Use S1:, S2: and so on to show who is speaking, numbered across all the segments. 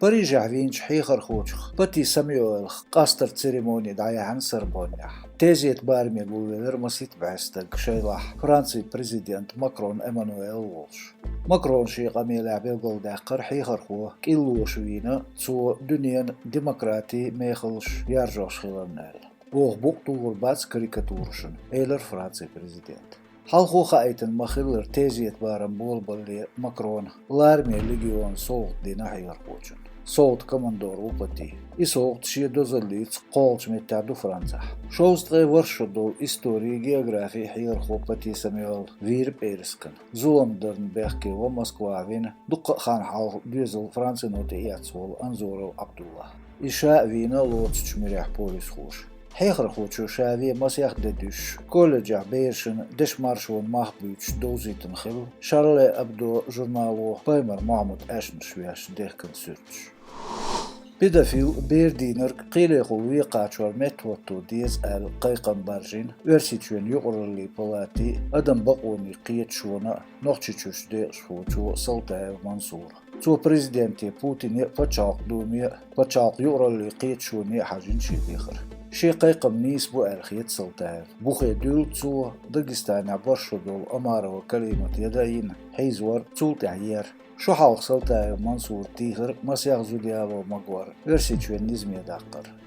S1: بريجع فينش حيخر خوشخ بتي سميوالخ قاستر تسيريموني دعيا عن سربونيا تيزيت بارمي بوغير مسيت بعستق شيلاح فرنسي بريزيدنت ماكرون إيمانويل وولش ماكرون شي قمي لعبي قلداقر حيخر خوه كيلوش وينا تو دنيا ديمقراطي ميخلش يارجوش خلالنال بوغ بوقتو غربات كاريكاتورشن إيلر فرنسي بريزيدنت حلقو خايتن مخيلر تيزيت بارم بولبالي ماكرون لارمي ليجيون صوت دي نحير قوچن صوت كماندور وبتي صوت شي دوزليت قولش متعدو فرنسا شوست غي ورشدو استوري جيوغرافي حير خوبتي سميول فير بيرسكن زولم درن بيخكي ومسكوا فين دق خان حال ديزل فرنسا نوتي ياتسول انزورو عبد الله إشاء فينا لوت تشمريح بوليس خوش حيخر خوشو شافي مسيح ددوش كولجا بيرشن دش مارشون محبوش دوزيتن خل شارلي أبدو جورنالو بايمر محمد أشن شوياش ديخكن سيرتش بيدافيل بيردينر قيليقو ويقاتشور متوتو ديز قيقن بارجين ورسيتشوين يقرلي بلاتي أدم بقوني قيت شونا نوخشيشوش دي شوچو سلطة منصور تو بريزيدنتي بوتين بچاق دومي بچاق يقرلي قيت شوني حاجين شي بيخر شي قيقم نيس بو الخيت سلطة بوخي دول تو دقستان عبرشو دول أمارو كلمة يدين حيزور تو تعيير شو حاق سلطة منصور تيخر مسيح زوديالو مقور ورسيتشوين نزمي داقر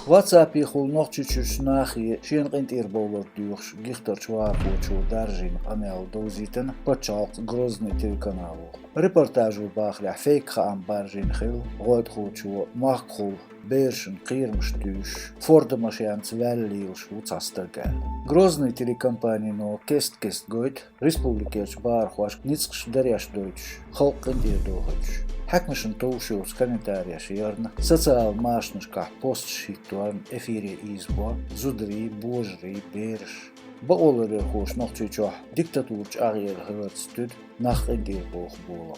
S1: واتسابي خول نوخشيشوش ناخي شين قنت إيربولر ديوخش جيختر شوارفو شو دارجين قميال دوزيتن بچاق غروزني تيلكانالو ريبورتاجو باخلع فيك خام بارجين خيل غود خوشو ماخخول بيرشن قير مشتوش فورد مشيان تسوالي وشو تاسترقال غروزني تيليكامباني نو كست غويت ريسبوبليكيش بارخواش نيتسقش درياش دويتش خلق قنت إيردوخيش حكمشن توشيوس كومنتاريا شيرنا социал машнышках пост шитуан эфире избо зудри божри берш баолер хош нохчичо диктатурч агер хвертстуд нах эдер бох боло